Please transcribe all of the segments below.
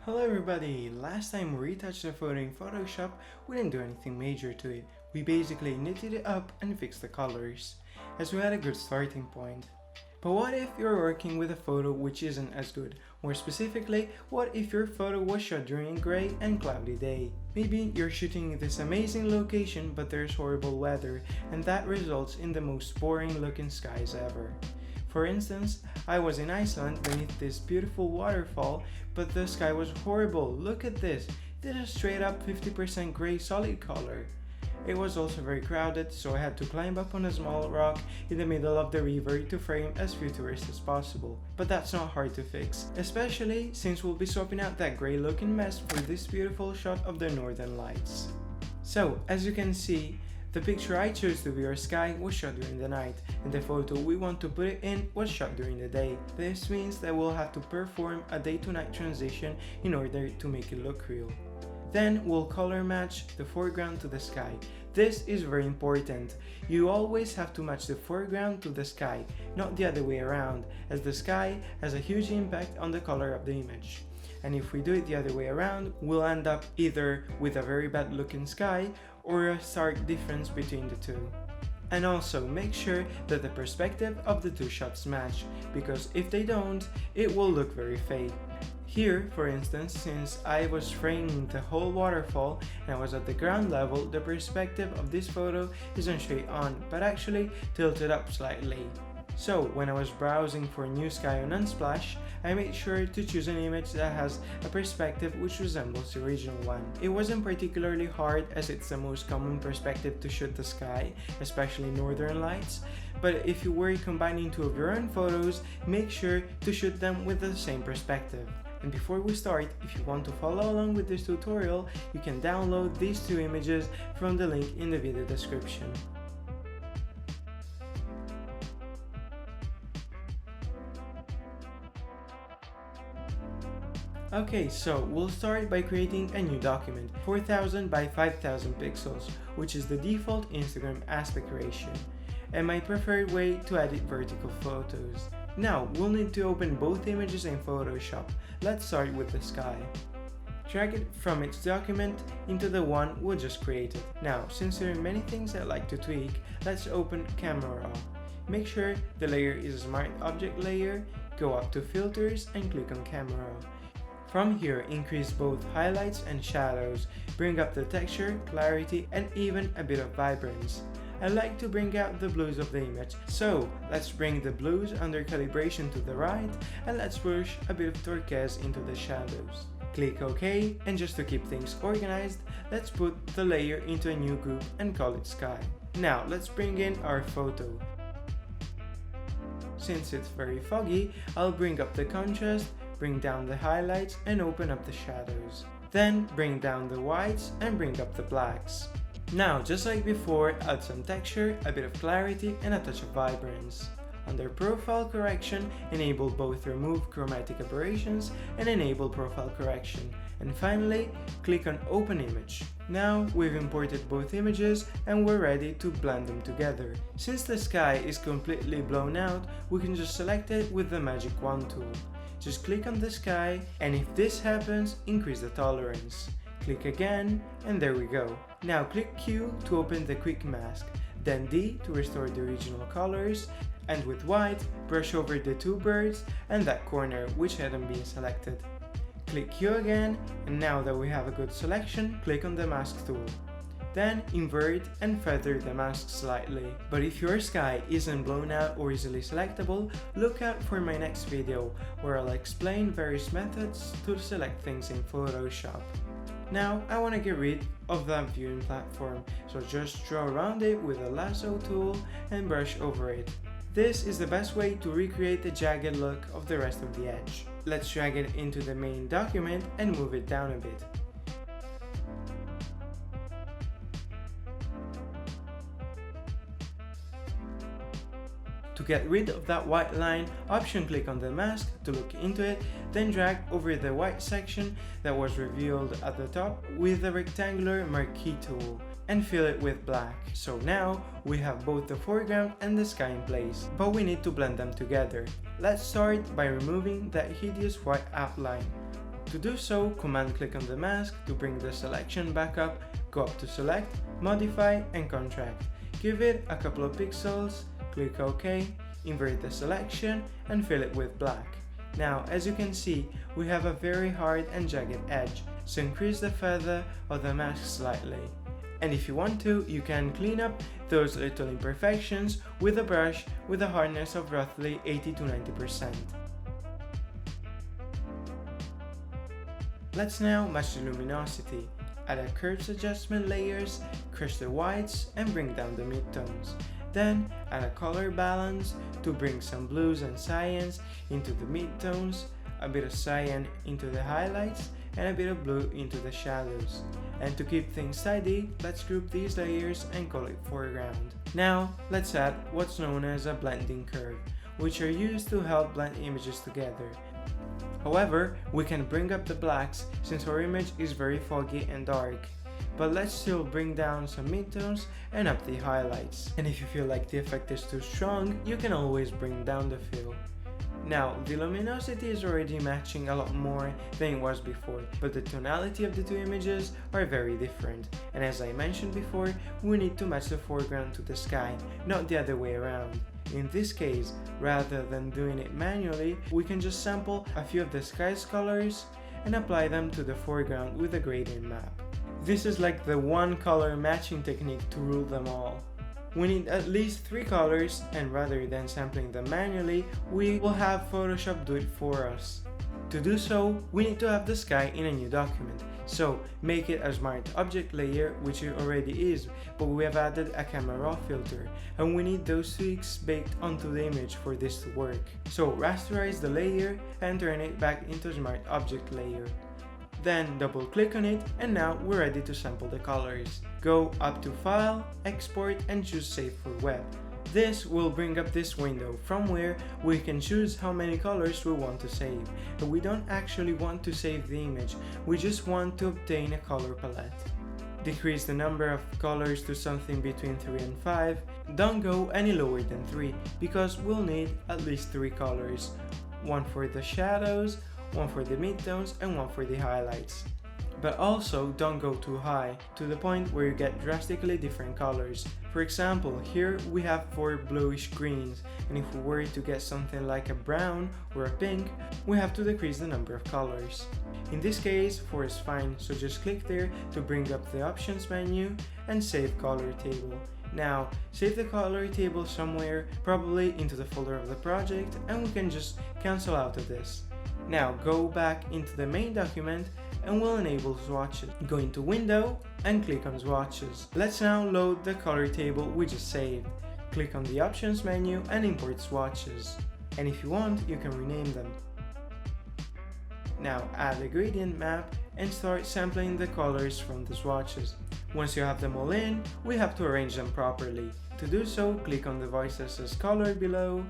Hello everybody! Last time we retouched the photo in Photoshop, we didn't do anything major to it. We basically knitted it up and fixed the colors, as we had a good starting point. But what if you're working with a photo which isn't as good? More specifically, what if your photo was shot during a grey and cloudy day? Maybe you're shooting this amazing location but there's horrible weather, and that results in the most boring looking skies ever. For instance, I was in Iceland beneath this beautiful waterfall, but the sky was horrible. Look at this, it is a straight up 50% grey solid color. It was also very crowded, so I had to climb up on a small rock in the middle of the river to frame as few tourists as possible. But that's not hard to fix, especially since we'll be swapping out that grey looking mess for this beautiful shot of the northern lights. So, as you can see, the picture I chose to be our sky was shot during the night, and the photo we want to put it in was shot during the day. This means that we'll have to perform a day-to-night transition in order to make it look real. Then we'll color match the foreground to the sky. This is very important. You always have to match the foreground to the sky, not the other way around, as the sky has a huge impact on the color of the image. And if we do it the other way around, we'll end up either with a very bad looking sky or a stark difference between the two. And also make sure that the perspective of the two shots match, because if they don't, it will look very fake. Here, for instance, since I was framing the whole waterfall and I was at the ground level, the perspective of this photo isn't straight on, but actually tilted up slightly. So when I was browsing for new sky on Unsplash, I made sure to choose an image that has a perspective which resembles the original one. It wasn't particularly hard as it's the most common perspective to shoot the sky, especially northern lights, but if you were combining two of your own photos, make sure to shoot them with the same perspective. And before we start, if you want to follow along with this tutorial, you can download these two images from the link in the video description. Okay, so we'll start by creating a new document, 4000 by 5000 pixels, which is the default Instagram aspect ratio, and my preferred way to edit vertical photos. Now, we'll need to open both images in Photoshop. Let's start with the sky. Drag it from its document into the one we just created. Now, since there are many things I like to tweak, let's open Camera Raw. Make sure the layer is a Smart Object layer, go up to Filters and click on Camera Raw. From here, increase both highlights and shadows, bring up the texture, clarity, and even a bit of vibrance. I like to bring out the blues of the image, so let's bring the blues under calibration to the right, and let's push a bit of turquoise into the shadows. Click OK, and just to keep things organized, let's put the layer into a new group and call it Sky. Now let's bring in our photo. Since it's very foggy, I'll bring up the contrast, bring down the highlights and open up the shadows. Then bring down the whites and bring up the blacks. Now, just like before, add some texture, a bit of clarity and a touch of vibrance. Under Profile Correction, enable both Remove Chromatic Aberrations and Enable Profile Correction. And finally, click on Open Image. Now we've imported both images and we're ready to blend them together. Since the sky is completely blown out, we can just select it with the Magic Wand tool. Just click on the sky, and if this happens, increase the tolerance. Click again, and there we go. Now click Q to open the Quick Mask, then D to restore the original colors, and with white, brush over the two birds and that corner which hadn't been selected. Click Q again, and now that we have a good selection, click on the Mask tool. Then invert and feather the mask slightly. But if your sky isn't blown out or easily selectable, look out for my next video where I'll explain various methods to select things in Photoshop. Now I want to get rid of that viewing platform, so just draw around it with a lasso tool and brush over it. This is the best way to recreate the jagged look of the rest of the edge. Let's drag it into the main document and move it down a bit. To get rid of that white line, option click on the mask to look into it, then drag over the white section that was revealed at the top with the rectangular marquee tool and fill it with black. So now we have both the foreground and the sky in place, but we need to blend them together. Let's start by removing that hideous white outline. To do so, command click on the mask to bring the selection back up, go up to select, modify and contract. Give it a couple of pixels, click OK, invert the selection and fill it with black. Now, as you can see, we have a very hard and jagged edge, so increase the feather of the mask slightly. And if you want to, you can clean up those little imperfections with a brush with a hardness of roughly 80 to 90%. Let's now match the luminosity. Add a curves adjustment layers, crush the whites and bring down the midtones. Then add a color balance to bring some blues and cyans into the midtones, a bit of cyan into the highlights, and a bit of blue into the shadows. And to keep things tidy, let's group these layers and call it foreground. Now, let's add what's known as a blending curve, which are used to help blend images together. However, we can bring up the blacks since our image is very foggy and dark. But let's still bring down some midtones and up the highlights. And if you feel like the effect is too strong, you can always bring down the fill. Now, the luminosity is already matching a lot more than it was before, but the tonality of the two images are very different. And as I mentioned before, we need to match the foreground to the sky, not the other way around. In this case, rather than doing it manually, we can just sample a few of the sky's colors and apply them to the foreground with a gradient map. This is like the one color matching technique to rule them all. We need at least 3 colors, and rather than sampling them manually, we will have Photoshop do it for us. To do so, we need to have the sky in a new document. So make it a smart object layer, which it already is, but we have added a camera raw filter, and we need those tweaks baked onto the image for this to work. So rasterize the layer and turn it back into a smart object layer. Then double click on it, and now we're ready to sample the colors. Go up to File, Export and choose Save for Web. This will bring up this window from where we can choose how many colors we want to save. But we don't actually want to save the image, we just want to obtain a color palette. Decrease the number of colors to something between 3 and 5. Don't go any lower than 3 because we'll need at least 3 colors. One for the shadows, one for the midtones and one for the highlights. But also don't go too high, to the point where you get drastically different colors. For example, here we have 4 bluish greens, and if we were to get something like a brown or a pink, we have to decrease the number of colors. In this case, 4 is fine, so just click there to bring up the options menu and save color table. Now, save the color table somewhere, probably into the folder of the project, and we can just cancel out of this. Now go back into the main document and we'll enable swatches. Go into Window and click on Swatches. Let's now load the color table we just saved. Click on the Options menu and import swatches. And if you want, you can rename them. Now add a gradient map and start sampling the colors from the swatches. Once you have them all in, we have to arrange them properly. To do so, click on the voices as color below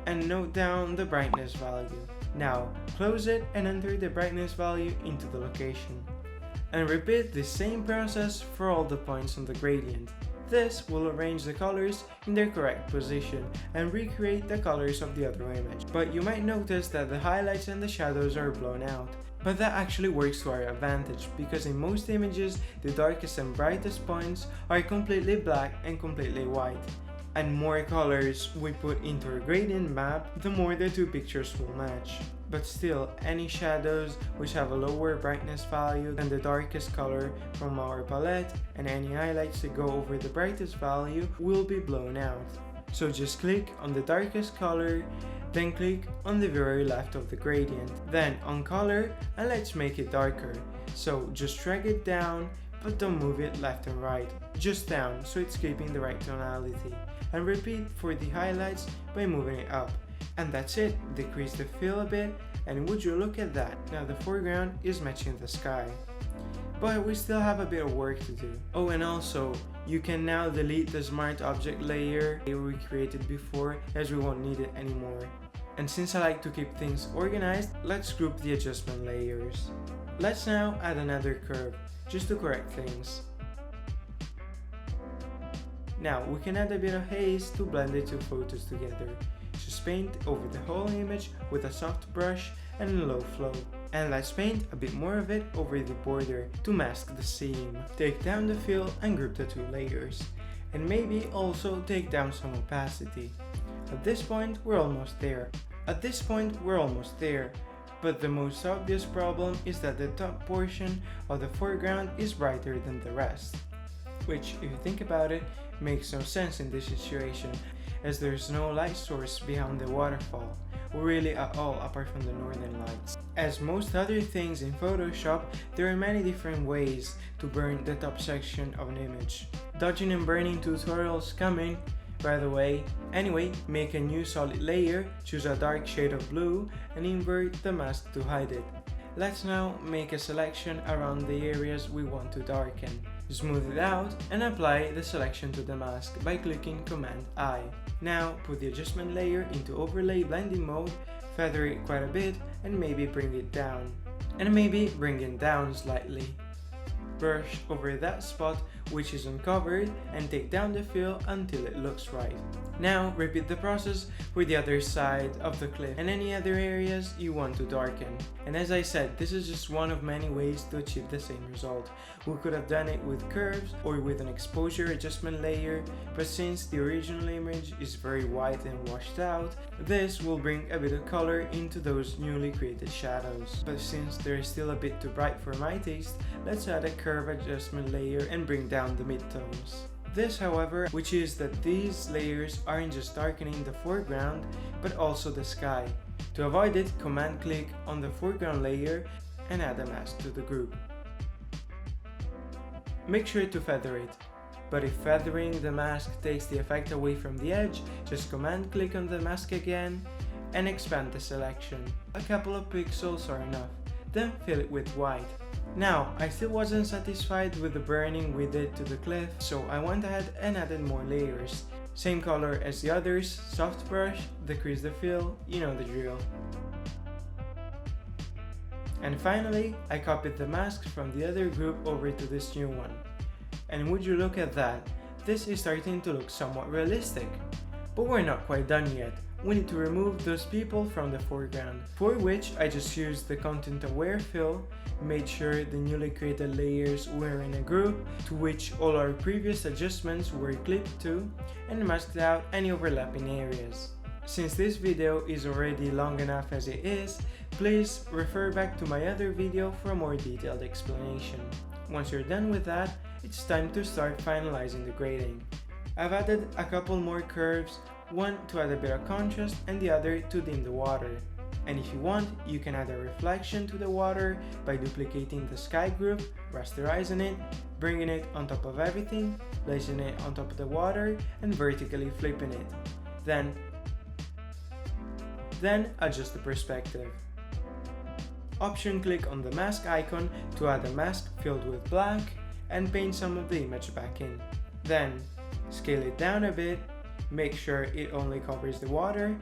and note down the brightness value. Now close it and enter the brightness value into the location. And repeat the same process for all the points on the gradient. This will arrange the colors in their correct position and recreate the colors of the other image. But you might notice that the highlights and the shadows are blown out. But that actually works to our advantage because in most images the darkest and brightest points are completely black and completely white. And more colors we put into our gradient map, the more the two pictures will match. But still, any shadows which have a lower brightness value than the darkest color from our palette and any highlights that go over the brightest value will be blown out. So just click on the darkest color, then click on the very left of the gradient, then on color, and let's make it darker. So just drag it down, but don't move it left and right, just down so it's keeping the right tonality. And repeat for the highlights by moving it up. And that's it, decrease the fill a bit, and would you look at that, now the foreground is matching the sky. But we still have a bit of work to do. Oh, and also, you can now delete the smart object layer we created before, as we won't need it anymore. And since I like to keep things organized, let's group the adjustment layers. Let's now add another curve, just to correct things. Now we can add a bit of haze to blend the two photos together. Just paint over the whole image with a soft brush and a low flow. And let's paint a bit more of it over the border to mask the seam. Take down the fill and group the two layers. And maybe also take down some opacity. At this point we're almost there. But the most obvious problem is that the top portion of the foreground is brighter than the rest. Which, if you think about it, makes no sense in this situation, as there's no light source behind the waterfall, or really at all apart from the northern lights. As most other things in Photoshop, there are many different ways to burn the top section of an image. Dodging and burning tutorials coming, by the way. Anyway, make a new solid layer, choose a dark shade of blue, and invert the mask to hide it. Let's now make a selection around the areas we want to darken. Smooth it out and apply the selection to the mask by clicking Command I. Now put the adjustment layer into overlay blending mode, feather it quite a bit and maybe bring it down. Slightly. Brush over that spot which is uncovered and take down the fill until it looks right. Now repeat the process for the other side of the cliff and any other areas you want to darken. And as I said, this is just one of many ways to achieve the same result. We could have done it with curves or with an exposure adjustment layer, but since the original image is very white and washed out, this will bring a bit of color into those newly created shadows. But since they're still a bit too bright for my taste, let's add a curve adjustment layer and bring down the midtones. This, however, which is that these layers aren't just darkening the foreground, but also the sky. To avoid it, command click on the foreground layer and add a mask to the group. Make sure to feather it, but if feathering the mask takes the effect away from the edge, just command click on the mask again and expand the selection. A couple of pixels are enough, then fill it with white. Now, I still wasn't satisfied with the burning we did to the cliff, so I went ahead and added more layers. Same color as the others, soft brush, decrease the fill, you know the drill. And finally, I copied the masks from the other group over to this new one. And would you look at that, this is starting to look somewhat realistic. But we're not quite done yet. We need to remove those people from the foreground, for which I just used the content aware fill, made sure the newly created layers were in a group to which all our previous adjustments were clipped to, and masked out any overlapping areas. Since this video is already long enough as it is, please refer back to my other video for a more detailed explanation. Once you're done with that, it's time to start finalizing the grading. I've added a couple more curves, one to add a bit of contrast and the other to dim the water. And if you want, you can add a reflection to the water by duplicating the sky group, rasterizing it, bringing it on top of everything, placing it on top of the water, and vertically flipping it. Then adjust the perspective. Option click on the mask icon to add a mask filled with black and paint some of the image back in. Then scale it down a bit, make sure it only covers the water,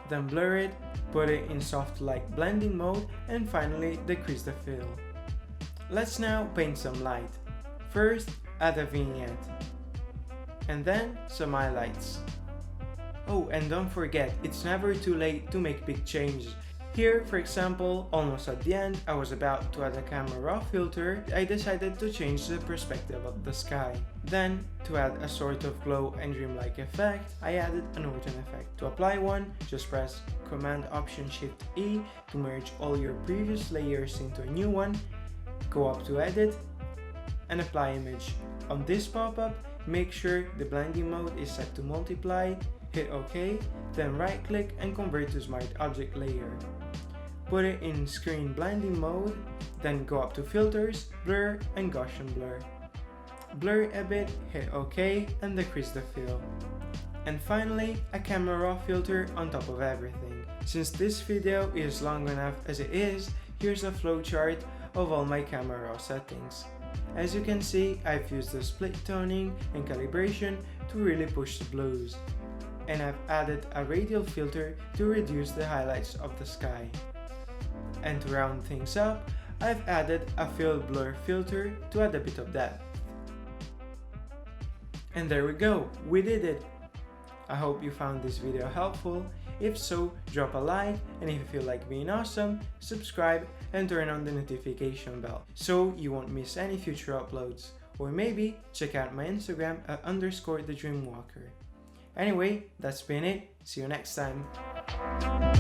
then blur it, put it in soft light blending mode, and finally decrease the fill. Let's now paint some light. First, add a vignette, and then some highlights. Oh, and don't forget, it's never too late to make big changes. Here, for example, almost at the end, I was about to add a camera raw filter. I decided to change the perspective of the sky. Then, to add a sort of glow and dreamlike effect, I added an Orton effect. To apply one, just press Command-Option-Shift-E to merge all your previous layers into a new one, go up to Edit, and Apply Image. On this pop-up, make sure the blending mode is set to multiply, hit OK, then right-click and convert to Smart Object Layer. Put it in Screen Blending mode, then go up to Filters, Blur, and Gaussian Blur. Blur a bit, hit OK, and decrease the fill. And finally, a camera raw filter on top of everything. Since this video is long enough as it is, here's a flowchart of all my camera raw settings. As you can see, I've used the split toning and calibration to really push the blues. And I've added a radial filter to reduce the highlights of the sky. And to round things up, I've added a fill blur filter to add a bit of depth. And there we go, we did it! I hope you found this video helpful. If so, drop a like, and if you feel like being awesome, subscribe and turn on the notification bell so you won't miss any future uploads. Or maybe check out my Instagram at _thedreamwalker. Anyway, that's been it. See you next time.